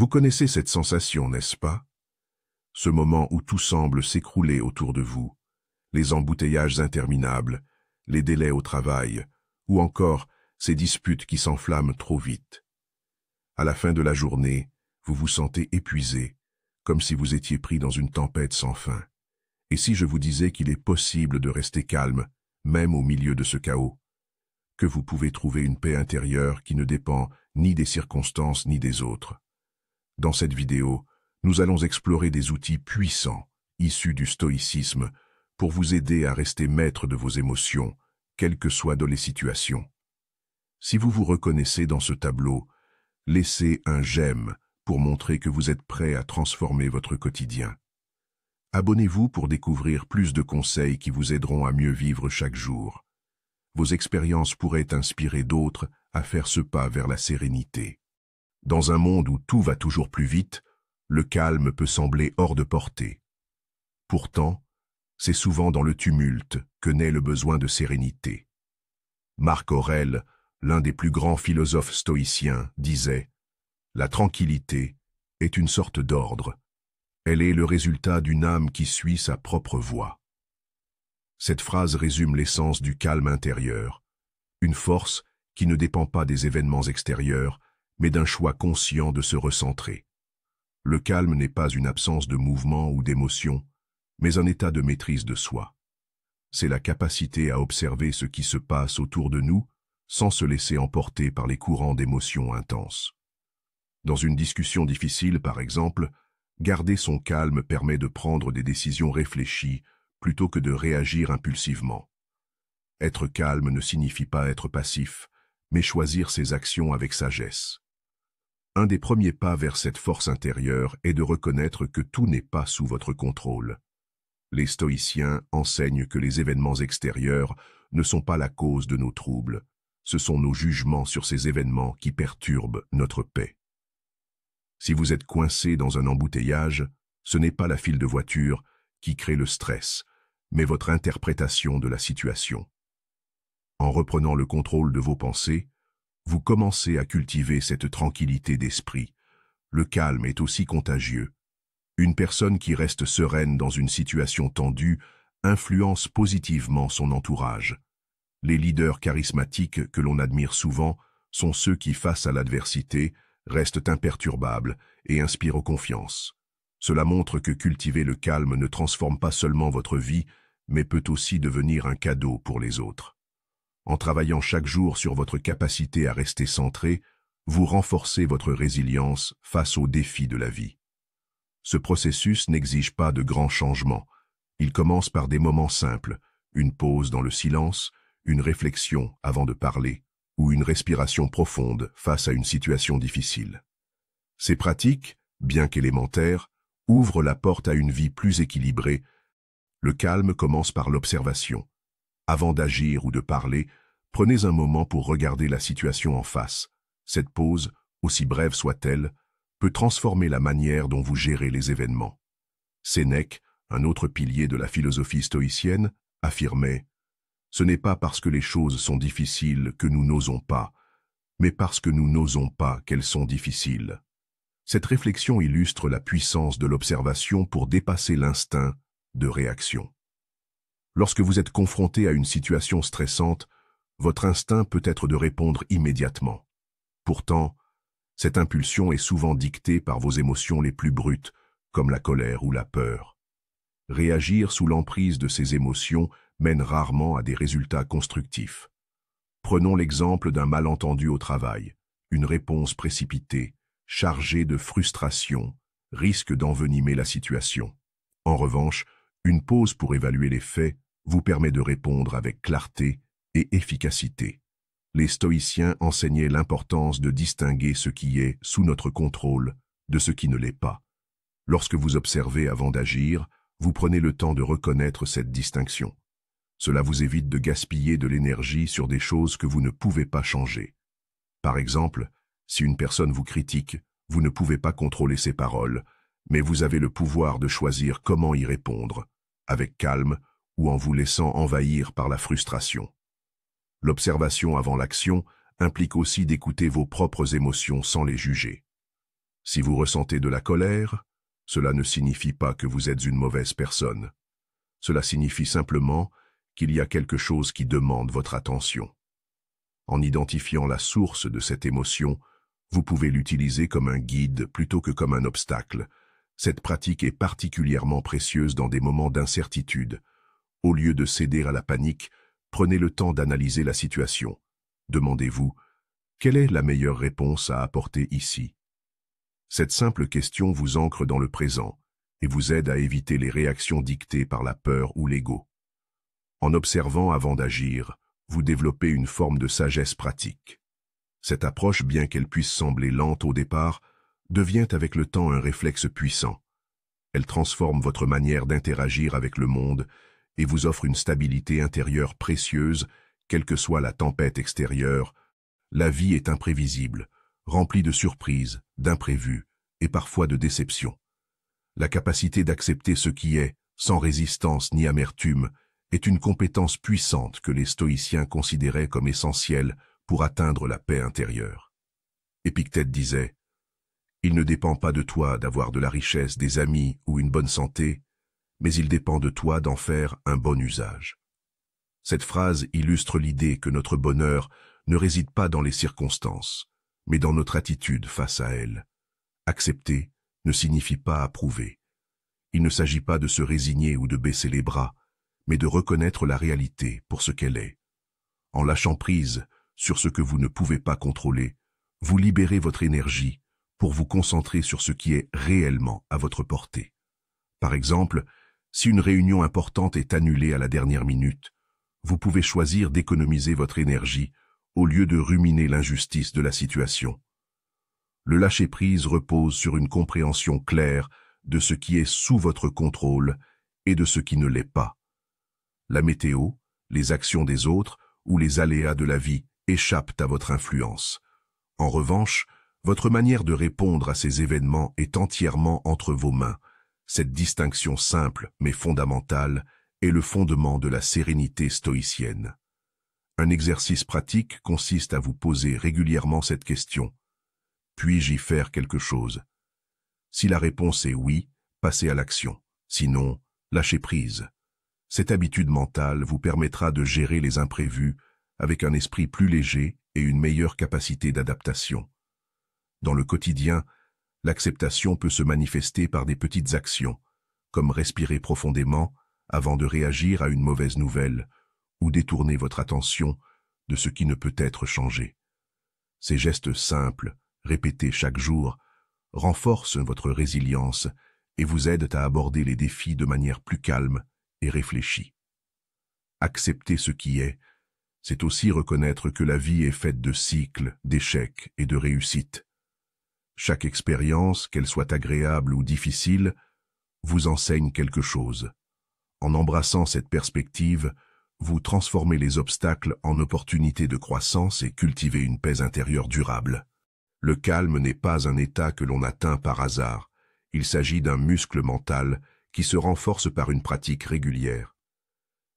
Vous connaissez cette sensation, n'est-ce pas? Ce moment où tout semble s'écrouler autour de vous, les embouteillages interminables, les délais au travail, ou encore ces disputes qui s'enflamment trop vite. À la fin de la journée, vous vous sentez épuisé, comme si vous étiez pris dans une tempête sans fin. Et si je vous disais qu'il est possible de rester calme, même au milieu de ce chaos, que vous pouvez trouver une paix intérieure qui ne dépend ni des circonstances ni des autres. Dans cette vidéo, nous allons explorer des outils puissants, issus du stoïcisme, pour vous aider à rester maître de vos émotions, quelles que soient les situations. Si vous vous reconnaissez dans ce tableau, laissez un j'aime pour montrer que vous êtes prêt à transformer votre quotidien. Abonnez-vous pour découvrir plus de conseils qui vous aideront à mieux vivre chaque jour. Vos expériences pourraient inspirer d'autres à faire ce pas vers la sérénité. Dans un monde où tout va toujours plus vite, le calme peut sembler hors de portée. Pourtant, c'est souvent dans le tumulte que naît le besoin de sérénité. Marc Aurèle, l'un des plus grands philosophes stoïciens, disait « La tranquillité est une sorte d'ordre. Elle est le résultat d'une âme qui suit sa propre voie. » Cette phrase résume l'essence du calme intérieur, une force qui ne dépend pas des événements extérieurs, mais d'un choix conscient de se recentrer. Le calme n'est pas une absence de mouvement ou d'émotion, mais un état de maîtrise de soi. C'est la capacité à observer ce qui se passe autour de nous sans se laisser emporter par les courants d'émotions intenses. Dans une discussion difficile, par exemple, garder son calme permet de prendre des décisions réfléchies plutôt que de réagir impulsivement. Être calme ne signifie pas être passif, mais choisir ses actions avec sagesse. Un des premiers pas vers cette force intérieure est de reconnaître que tout n'est pas sous votre contrôle. Les stoïciens enseignent que les événements extérieurs ne sont pas la cause de nos troubles. Ce sont nos jugements sur ces événements qui perturbent notre paix. Si vous êtes coincé dans un embouteillage, ce n'est pas la file de voiture qui crée le stress, mais votre interprétation de la situation. En reprenant le contrôle de vos pensées, vous commencez à cultiver cette tranquillité d'esprit. Le calme est aussi contagieux. Une personne qui reste sereine dans une situation tendue influence positivement son entourage. Les leaders charismatiques que l'on admire souvent sont ceux qui, face à l'adversité, restent imperturbables et inspirent confiance. Cela montre que cultiver le calme ne transforme pas seulement votre vie, mais peut aussi devenir un cadeau pour les autres. En travaillant chaque jour sur votre capacité à rester centré, vous renforcez votre résilience face aux défis de la vie. Ce processus n'exige pas de grands changements. Il commence par des moments simples, une pause dans le silence, une réflexion avant de parler, ou une respiration profonde face à une situation difficile. Ces pratiques, bien qu'élémentaires, ouvrent la porte à une vie plus équilibrée. Le calme commence par l'observation. Avant d'agir ou de parler, prenez un moment pour regarder la situation en face. Cette pause, aussi brève soit-elle, peut transformer la manière dont vous gérez les événements. Sénèque, un autre pilier de la philosophie stoïcienne, affirmait « Ce n'est pas parce que les choses sont difficiles que nous n'osons pas, mais parce que nous n'osons pas qu'elles sont difficiles. » Cette réflexion illustre la puissance de l'observation pour dépasser l'instinct de réaction. Lorsque vous êtes confronté à une situation stressante, votre instinct peut être de répondre immédiatement. Pourtant, cette impulsion est souvent dictée par vos émotions les plus brutes, comme la colère ou la peur. Réagir sous l'emprise de ces émotions mène rarement à des résultats constructifs. Prenons l'exemple d'un malentendu au travail. Une réponse précipitée, chargée de frustration, risque d'envenimer la situation. En revanche, une pause pour évaluer les faits vous permet de répondre avec clarté et efficacité. Les stoïciens enseignaient l'importance de distinguer ce qui est sous notre contrôle de ce qui ne l'est pas. Lorsque vous observez avant d'agir, vous prenez le temps de reconnaître cette distinction. Cela vous évite de gaspiller de l'énergie sur des choses que vous ne pouvez pas changer. Par exemple, si une personne vous critique, vous ne pouvez pas contrôler ses paroles, mais vous avez le pouvoir de choisir comment y répondre, avec calme ou en vous laissant envahir par la frustration. L'observation avant l'action implique aussi d'écouter vos propres émotions sans les juger. Si vous ressentez de la colère, cela ne signifie pas que vous êtes une mauvaise personne. Cela signifie simplement qu'il y a quelque chose qui demande votre attention. En identifiant la source de cette émotion, vous pouvez l'utiliser comme un guide plutôt que comme un obstacle. Cette pratique est particulièrement précieuse dans des moments d'incertitude. Au lieu de céder à la panique, prenez le temps d'analyser la situation. Demandez-vous, quelle est la meilleure réponse à apporter ici? Cette simple question vous ancre dans le présent et vous aide à éviter les réactions dictées par la peur ou l'ego. En observant avant d'agir, vous développez une forme de sagesse pratique. Cette approche, bien qu'elle puisse sembler lente au départ, devient avec le temps un réflexe puissant. Elle transforme votre manière d'interagir avec le monde et vous offre une stabilité intérieure précieuse, quelle que soit la tempête extérieure. La vie est imprévisible, remplie de surprises, d'imprévus et parfois de déceptions. La capacité d'accepter ce qui est, sans résistance ni amertume, est une compétence puissante que les stoïciens considéraient comme essentielle pour atteindre la paix intérieure. Épictète disait « Il ne dépend pas de toi d'avoir de la richesse, des amis ou une bonne santé, mais il dépend de toi d'en faire un bon usage. » Cette phrase illustre l'idée que notre bonheur ne réside pas dans les circonstances, mais dans notre attitude face à elles. Accepter ne signifie pas approuver. Il ne s'agit pas de se résigner ou de baisser les bras, mais de reconnaître la réalité pour ce qu'elle est. En lâchant prise sur ce que vous ne pouvez pas contrôler, vous libérez votre énergie pour vous concentrer sur ce qui est réellement à votre portée. Par exemple, si une réunion importante est annulée à la dernière minute, vous pouvez choisir d'économiser votre énergie au lieu de ruminer l'injustice de la situation. Le lâcher-prise repose sur une compréhension claire de ce qui est sous votre contrôle et de ce qui ne l'est pas. La météo, les actions des autres ou les aléas de la vie échappent à votre influence. En revanche, votre manière de répondre à ces événements est entièrement entre vos mains. Cette distinction simple mais fondamentale est le fondement de la sérénité stoïcienne. Un exercice pratique consiste à vous poser régulièrement cette question. Puis-je y faire quelque chose? Si la réponse est oui, passez à l'action. Sinon, lâchez prise. Cette habitude mentale vous permettra de gérer les imprévus avec un esprit plus léger et une meilleure capacité d'adaptation. Dans le quotidien, l'acceptation peut se manifester par des petites actions, comme respirer profondément avant de réagir à une mauvaise nouvelle ou détourner votre attention de ce qui ne peut être changé. Ces gestes simples, répétés chaque jour, renforcent votre résilience et vous aident à aborder les défis de manière plus calme et réfléchie. Accepter ce qui est, c'est aussi reconnaître que la vie est faite de cycles, d'échecs et de réussites. Chaque expérience, qu'elle soit agréable ou difficile, vous enseigne quelque chose. En embrassant cette perspective, vous transformez les obstacles en opportunités de croissance et cultivez une paix intérieure durable. Le calme n'est pas un état que l'on atteint par hasard. Il s'agit d'un muscle mental qui se renforce par une pratique régulière.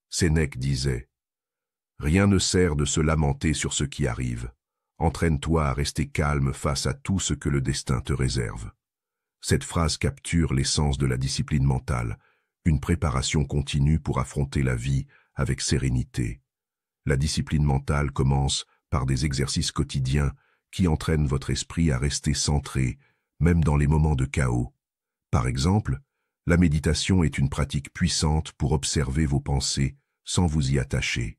Sénèque disait « Rien ne sert de se lamenter sur ce qui arrive. Entraîne-toi à rester calme face à tout ce que le destin te réserve. » Cette phrase capture l'essence de la discipline mentale, une préparation continue pour affronter la vie avec sérénité. La discipline mentale commence par des exercices quotidiens qui entraînent votre esprit à rester centré, même dans les moments de chaos. Par exemple, la méditation est une pratique puissante pour observer vos pensées sans vous y attacher.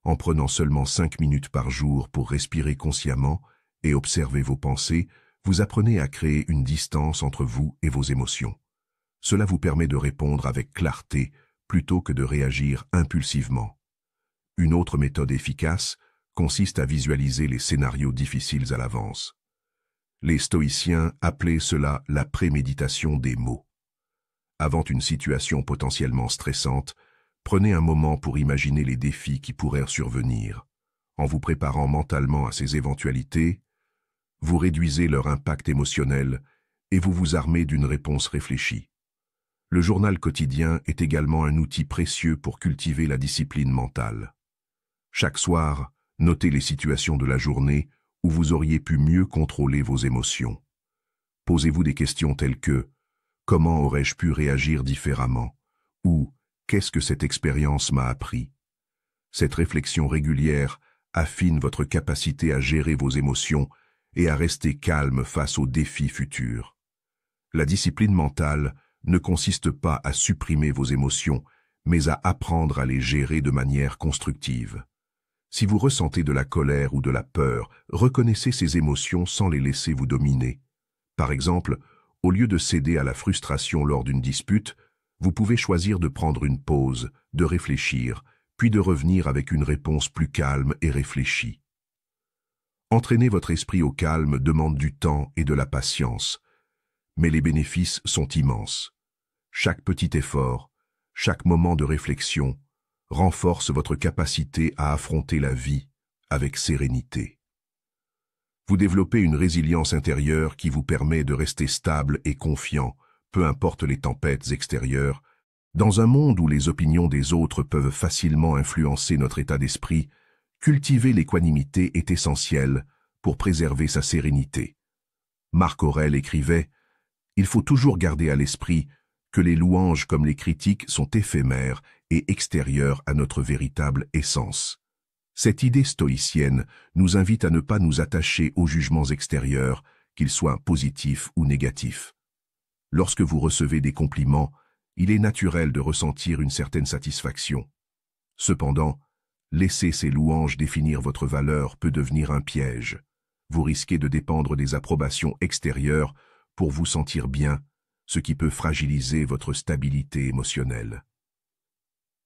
En prenant seulement 5 minutes par jour pour respirer consciemment et observer vos pensées, vous apprenez à créer une distance entre vous et vos émotions. Cela vous permet de répondre avec clarté plutôt que de réagir impulsivement. Une autre méthode efficace consiste à visualiser les scénarios difficiles à l'avance. Les stoïciens appelaient cela la préméditation des mots. Avant une situation potentiellement stressante, prenez un moment pour imaginer les défis qui pourraient survenir. En vous préparant mentalement à ces éventualités, vous réduisez leur impact émotionnel et vous vous armez d'une réponse réfléchie. Le journal quotidien est également un outil précieux pour cultiver la discipline mentale. Chaque soir, notez les situations de la journée où vous auriez pu mieux contrôler vos émotions. Posez-vous des questions telles que « Comment aurais-je pu réagir différemment ?» ou « Qu'est-ce que cette expérience m'a appris ?» Cette réflexion régulière affine votre capacité à gérer vos émotions et à rester calme face aux défis futurs. La discipline mentale ne consiste pas à supprimer vos émotions, mais à apprendre à les gérer de manière constructive. Si vous ressentez de la colère ou de la peur, reconnaissez ces émotions sans les laisser vous dominer. Par exemple, au lieu de céder à la frustration lors d'une dispute, vous pouvez choisir de prendre une pause, de réfléchir, puis de revenir avec une réponse plus calme et réfléchie. Entraîner votre esprit au calme demande du temps et de la patience, mais les bénéfices sont immenses. Chaque petit effort, chaque moment de réflexion, renforce votre capacité à affronter la vie avec sérénité. Vous développez une résilience intérieure qui vous permet de rester stable et confiant, peu importe les tempêtes extérieures. Dans un monde où les opinions des autres peuvent facilement influencer notre état d'esprit, cultiver l'équanimité est essentiel pour préserver sa sérénité. Marc Aurèle écrivait « Il faut toujours garder à l'esprit que les louanges comme les critiques sont éphémères et extérieures à notre véritable essence. » Cette idée stoïcienne nous invite à ne pas nous attacher aux jugements extérieurs, qu'ils soient positifs ou négatifs. Lorsque vous recevez des compliments, il est naturel de ressentir une certaine satisfaction. Cependant, laisser ces louanges définir votre valeur peut devenir un piège. Vous risquez de dépendre des approbations extérieures pour vous sentir bien, ce qui peut fragiliser votre stabilité émotionnelle.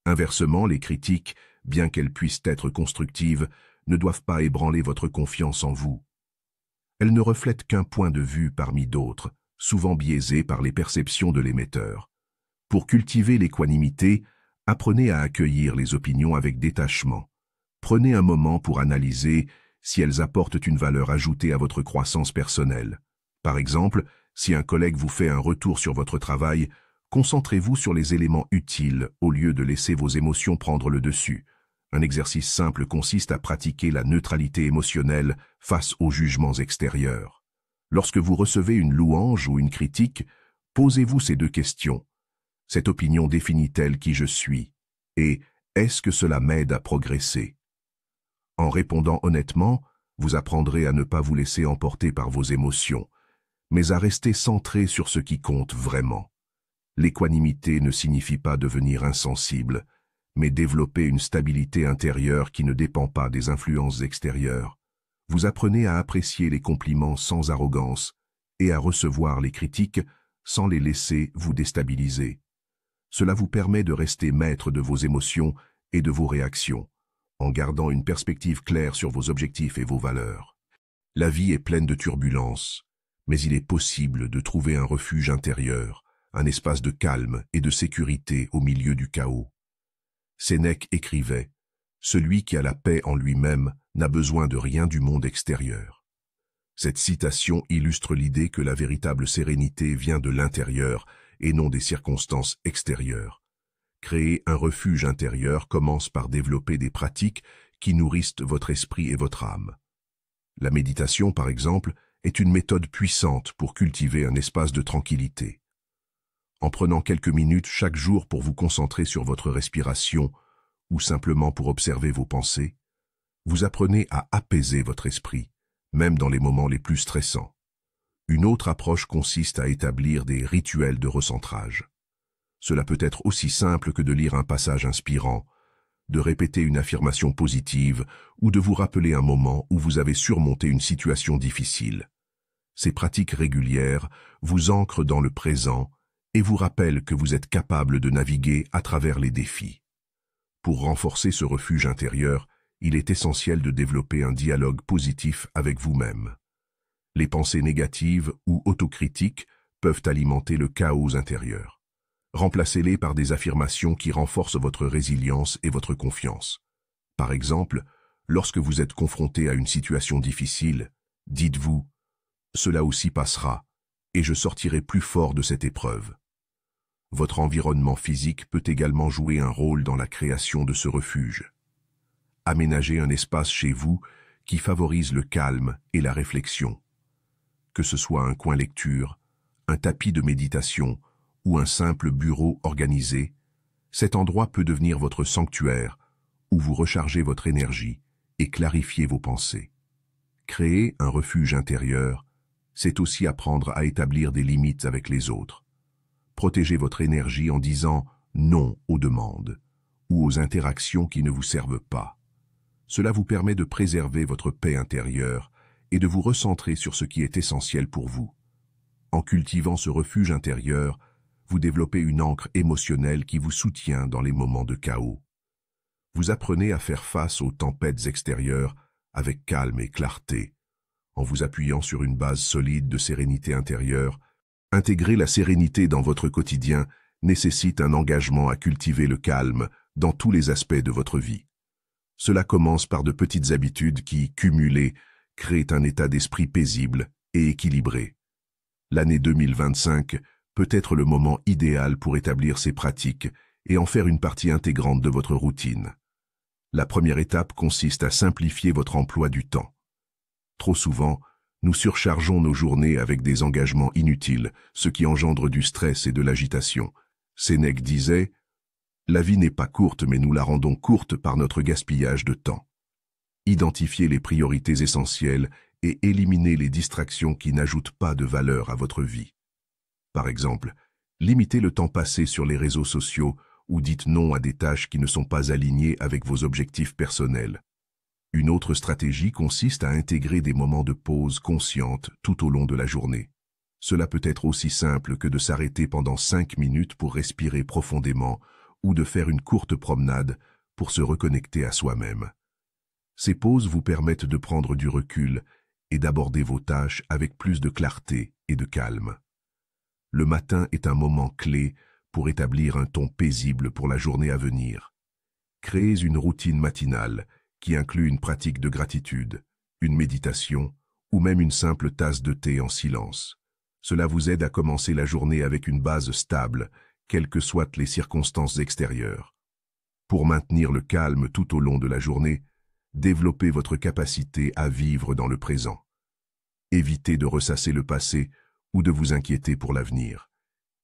Inversement, les critiques, bien qu'elles puissent être constructives, ne doivent pas ébranler votre confiance en vous. Elles ne reflètent qu'un point de vue parmi d'autres, souvent biaisé par les perceptions de l'émetteur. Pour cultiver l'équanimité, apprenez à accueillir les opinions avec détachement. Prenez un moment pour analyser si elles apportent une valeur ajoutée à votre croissance personnelle. Par exemple, si un collègue vous fait un retour sur votre travail, concentrez-vous sur les éléments utiles au lieu de laisser vos émotions prendre le dessus. Un exercice simple consiste à pratiquer la neutralité émotionnelle face aux jugements extérieurs. Lorsque vous recevez une louange ou une critique, posez-vous ces deux questions. Cette opinion définit-elle qui je suis? Et est-ce que cela m'aide à progresser? En répondant honnêtement, vous apprendrez à ne pas vous laisser emporter par vos émotions, mais à rester centré sur ce qui compte vraiment. L'équanimité ne signifie pas devenir insensible, mais développer une stabilité intérieure qui ne dépend pas des influences extérieures. Vous apprenez à apprécier les compliments sans arrogance et à recevoir les critiques sans les laisser vous déstabiliser. Cela vous permet de rester maître de vos émotions et de vos réactions, en gardant une perspective claire sur vos objectifs et vos valeurs. La vie est pleine de turbulences, mais il est possible de trouver un refuge intérieur, un espace de calme et de sécurité au milieu du chaos. Sénèque écrivait « Celui qui a la paix en lui-même n'a besoin de rien du monde extérieur ». Cette citation illustre l'idée que la véritable sérénité vient de l'intérieur et non des circonstances extérieures. Créer un refuge intérieur commence par développer des pratiques qui nourrissent votre esprit et votre âme. La méditation, par exemple, est une méthode puissante pour cultiver un espace de tranquillité. En prenant quelques minutes chaque jour pour vous concentrer sur votre respiration ou simplement pour observer vos pensées, vous apprenez à apaiser votre esprit, même dans les moments les plus stressants. Une autre approche consiste à établir des rituels de recentrage. Cela peut être aussi simple que de lire un passage inspirant, de répéter une affirmation positive ou de vous rappeler un moment où vous avez surmonté une situation difficile. Ces pratiques régulières vous ancrent dans le présent et vous rappellent que vous êtes capable de naviguer à travers les défis. Pour renforcer ce refuge intérieur, il est essentiel de développer un dialogue positif avec vous-même. Les pensées négatives ou autocritiques peuvent alimenter le chaos intérieur. Remplacez-les par des affirmations qui renforcent votre résilience et votre confiance. Par exemple, lorsque vous êtes confronté à une situation difficile, dites-vous « Cela aussi passera, et je sortirai plus fort de cette épreuve ». Votre environnement physique peut également jouer un rôle dans la création de ce refuge. Aménagez un espace chez vous qui favorise le calme et la réflexion. que ce soit un coin lecture, un tapis de méditation ou un simple bureau organisé, cet endroit peut devenir votre sanctuaire où vous rechargez votre énergie et clarifiez vos pensées. Créer un refuge intérieur, c'est aussi apprendre à établir des limites avec les autres. Protégez votre énergie en disant non aux demandes ou aux interactions qui ne vous servent pas. Cela vous permet de préserver votre paix intérieure et de vous recentrer sur ce qui est essentiel pour vous. En cultivant ce refuge intérieur, vous développez une ancre émotionnelle qui vous soutient dans les moments de chaos. Vous apprenez à faire face aux tempêtes extérieures avec calme et clarté. En vous appuyant sur une base solide de sérénité intérieure, intégrer la sérénité dans votre quotidien nécessite un engagement à cultiver le calme dans tous les aspects de votre vie. Cela commence par de petites habitudes qui, cumulées, créent un état d'esprit paisible et équilibré. L'année 2025 peut être le moment idéal pour établir ces pratiques et en faire une partie intégrante de votre routine. La première étape consiste à simplifier votre emploi du temps. Trop souvent, nous surchargeons nos journées avec des engagements inutiles, ce qui engendre du stress et de l'agitation. Sénèque disait « La vie n'est pas courte, mais nous la rendons courte par notre gaspillage de temps. » Identifiez les priorités essentielles et éliminez les distractions qui n'ajoutent pas de valeur à votre vie. Par exemple, limitez le temps passé sur les réseaux sociaux ou dites non à des tâches qui ne sont pas alignées avec vos objectifs personnels. Une autre stratégie consiste à intégrer des moments de pause consciente tout au long de la journée. Cela peut être aussi simple que de s'arrêter pendant 5 minutes pour respirer profondément ou de faire une courte promenade pour se reconnecter à soi-même. Ces pauses vous permettent de prendre du recul et d'aborder vos tâches avec plus de clarté et de calme. Le matin est un moment clé pour établir un ton paisible pour la journée à venir. Créez une routine matinale qui inclut une pratique de gratitude, une méditation ou même une simple tasse de thé en silence. Cela vous aide à commencer la journée avec une base stable, quelles que soient les circonstances extérieures. Pour maintenir le calme tout au long de la journée, développez votre capacité à vivre dans le présent. Évitez de ressasser le passé ou de vous inquiéter pour l'avenir.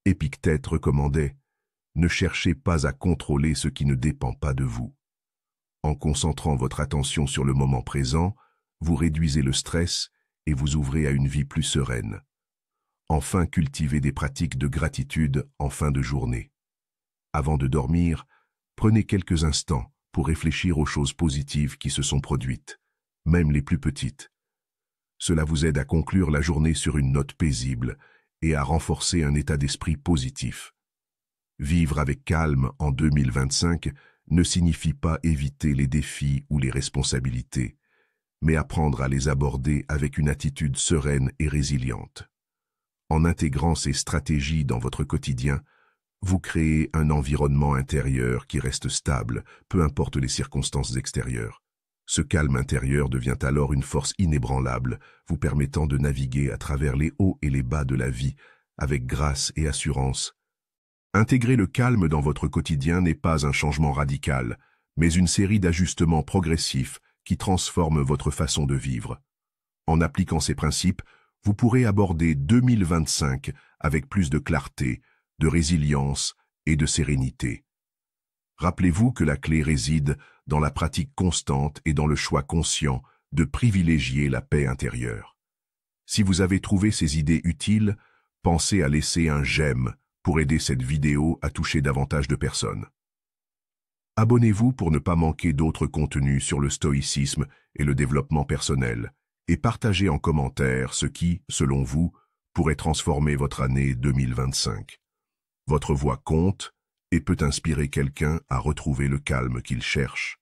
Épictète recommandait « Ne cherchez pas à contrôler ce qui ne dépend pas de vous ». En concentrant votre attention sur le moment présent, vous réduisez le stress et vous ouvrez à une vie plus sereine. Enfin, cultivez des pratiques de gratitude en fin de journée. Avant de dormir, prenez quelques instants pour réfléchir aux choses positives qui se sont produites, même les plus petites. Cela vous aide à conclure la journée sur une note paisible et à renforcer un état d'esprit positif. Vivre avec calme en 2025 ne signifie pas éviter les défis ou les responsabilités, mais apprendre à les aborder avec une attitude sereine et résiliente. En intégrant ces stratégies dans votre quotidien, vous créez un environnement intérieur qui reste stable, peu importe les circonstances extérieures. Ce calme intérieur devient alors une force inébranlable, vous permettant de naviguer à travers les hauts et les bas de la vie avec grâce et assurance. Intégrer le calme dans votre quotidien n'est pas un changement radical, mais une série d'ajustements progressifs qui transforment votre façon de vivre. En appliquant ces principes, vous pourrez aborder 2025 avec plus de clarté, de résilience et de sérénité. Rappelez-vous que la clé réside dans la pratique constante et dans le choix conscient de privilégier la paix intérieure. Si vous avez trouvé ces idées utiles, pensez à laisser un j'aime pour aider cette vidéo à toucher davantage de personnes. Abonnez-vous pour ne pas manquer d'autres contenus sur le stoïcisme et le développement personnel, et partagez en commentaire ce qui, selon vous, pourrait transformer votre année 2025. Votre voix compte et peut inspirer quelqu'un à retrouver le calme qu'il cherche.